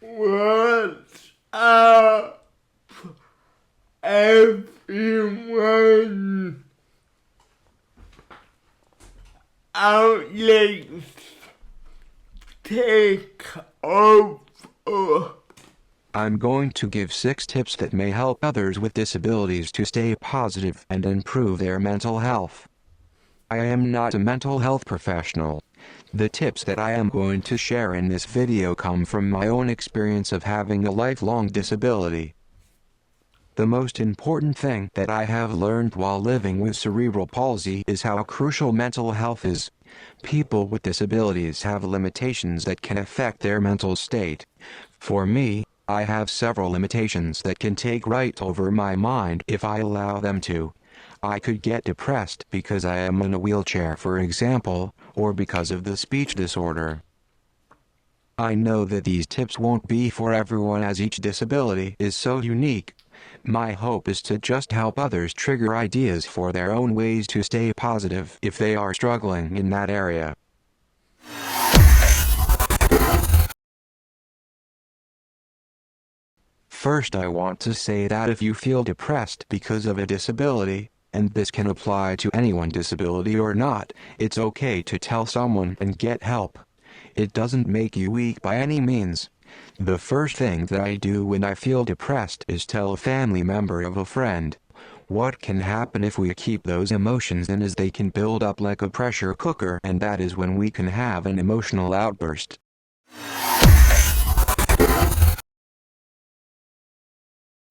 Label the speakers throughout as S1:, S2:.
S1: What's up, everyone? Outlets take over.
S2: I'm going to give 6 tips that may help others with disabilities to stay positive and improve their mental health. I am not a mental health professional. The tips that I am going to share in this video come from my own experience of having a lifelong disability. The most important thing that I have learned while living with cerebral palsy is how crucial mental health is. People with disabilities have limitations that can affect their mental state. For me, I have several limitations that can take right over my mind if I allow them to. I could get depressed because I am in a wheelchair, for example, or because of the speech disorder. I know that these tips won't be for everyone as each disability is so unique. My hope is to just help others trigger ideas for their own ways to stay positive if they are struggling in that area. First, I want to say that if you feel depressed because of a disability, and this can apply to anyone, disability or not, it's okay to tell someone and get help. It doesn't make you weak by any means. The first thing that I do when I feel depressed is tell a family member of a friend. What can happen if we keep those emotions in is they can build up like a pressure cooker, and that is when we can have an emotional outburst.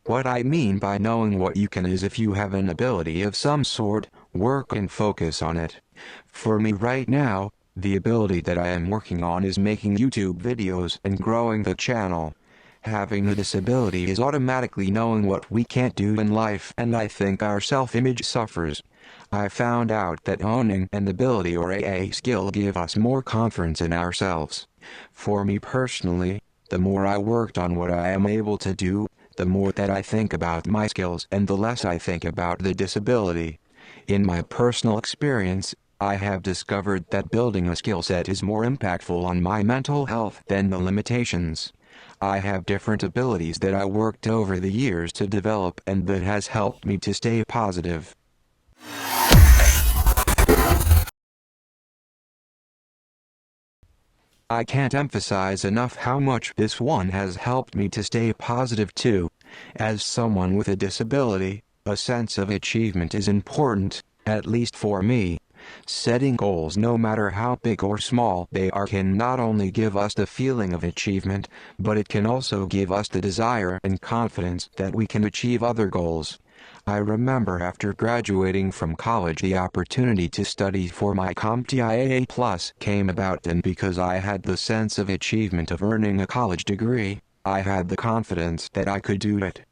S2: What I mean by knowing what you can is if you have an ability of some sort, work and focus on it. For me right now, the ability that I am working on is making YouTube videos and growing the channel. Having a disability is automatically knowing what we can't do in life, and I think our self-image suffers. I found out that owning an ability or a skill give us more confidence in ourselves. For me personally, the more I worked on what I am able to do, the more that I think about my skills and the less I think about the disability. In my personal experience, I have discovered that building a skill set is more impactful on my mental health than the limitations. I have different abilities that I worked over the years to develop, and that has helped me to stay positive. I can't emphasize enough how much this one has helped me to stay positive too. As someone with a disability, a sense of achievement is important, at least for me. Setting goals, no matter how big or small they are, can not only give us the feeling of achievement, but it can also give us the desire and confidence that we can achieve other goals. I remember after graduating from college, the opportunity to study for my CompTIA Plus came about, and because I had the sense of achievement of earning a college degree, I had the confidence that I could do it.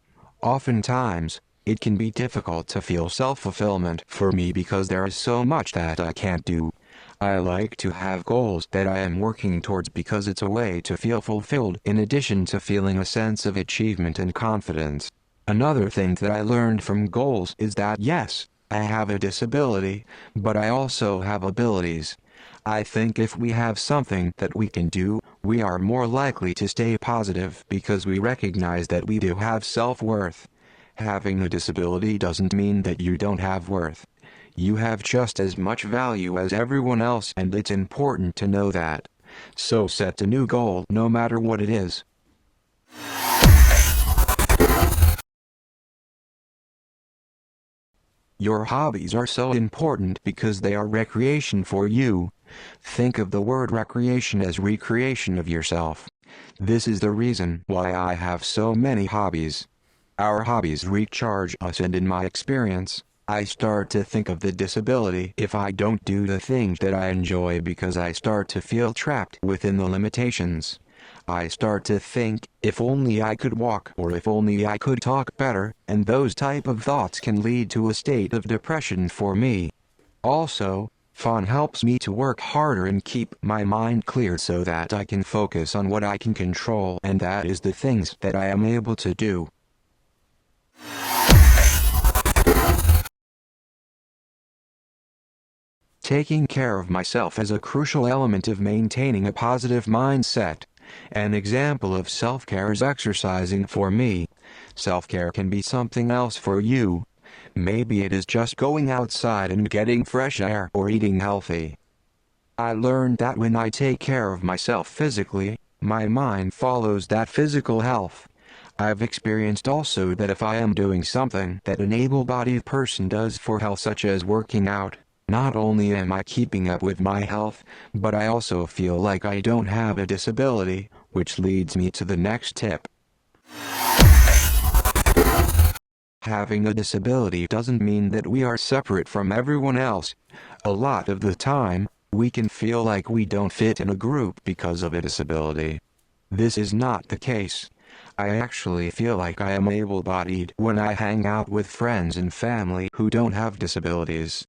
S2: Oftentimes, it can be difficult to feel self-fulfillment for me because there is so much that I can't do. I like to have goals that I am working towards because it's a way to feel fulfilled in addition to feeling a sense of achievement and confidence. Another thing that I learned from goals is that yes, I have a disability, but I also have abilities. I think if we have something that we can do, we are more likely to stay positive because we recognize that we do have self-worth. Having a disability doesn't mean that you don't have worth. You have just as much value as everyone else, and it's important to know that. So set a new goal, no matter what it is. Your hobbies are so important because they are recreation for you. Think of the word recreation as recreation of yourself. This is the reason why I have so many hobbies. Our hobbies recharge us, and in my experience, I start to think of the disability if I don't do the things that I enjoy because I start to feel trapped within the limitations. I start to think, if only I could walk, or if only I could talk better, and those type of thoughts can lead to a state of depression for me. Also, fun helps me to work harder and keep my mind clear so that I can focus on what I can control, and that is the things that I am able to do. Taking care of myself is a crucial element of maintaining a positive mindset. An example of self-care is exercising for me. Self-care can be something else for you. Maybe it is just going outside and getting fresh air or eating healthy. I learned that when I take care of myself physically, my mind follows that physical health. I've experienced also that if I am doing something that an able-bodied person does for health, such as working out, not only am I keeping up with my health, but I also feel like I don't have a disability, which leads me to the next tip. Having a disability doesn't mean that we are separate from everyone else. A lot of the time, we can feel like we don't fit in a group because of a disability. This is not the case. I actually feel like I am able-bodied when I hang out with friends and family who don't have disabilities.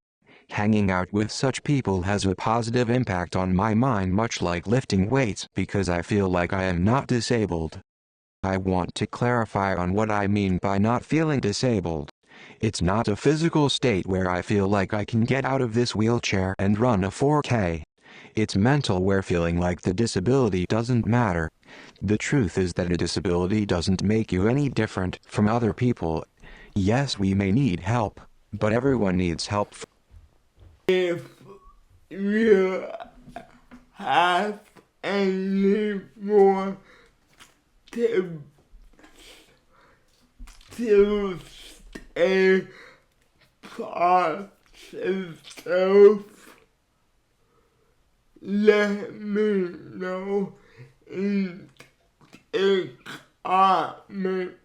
S2: Hanging out with such people has a positive impact on my mind, much like lifting weights, because I feel like I am not disabled. I want to clarify on what I mean by not feeling disabled. It's not a physical state where I feel like I can get out of this wheelchair and run a 4K. It's mental, where feeling like the disability doesn't matter. The truth is that a disability doesn't make you any different from other people. Yes, we may need help, but everyone needs help.
S1: If you have any more tips to stay positive, let me know in the comments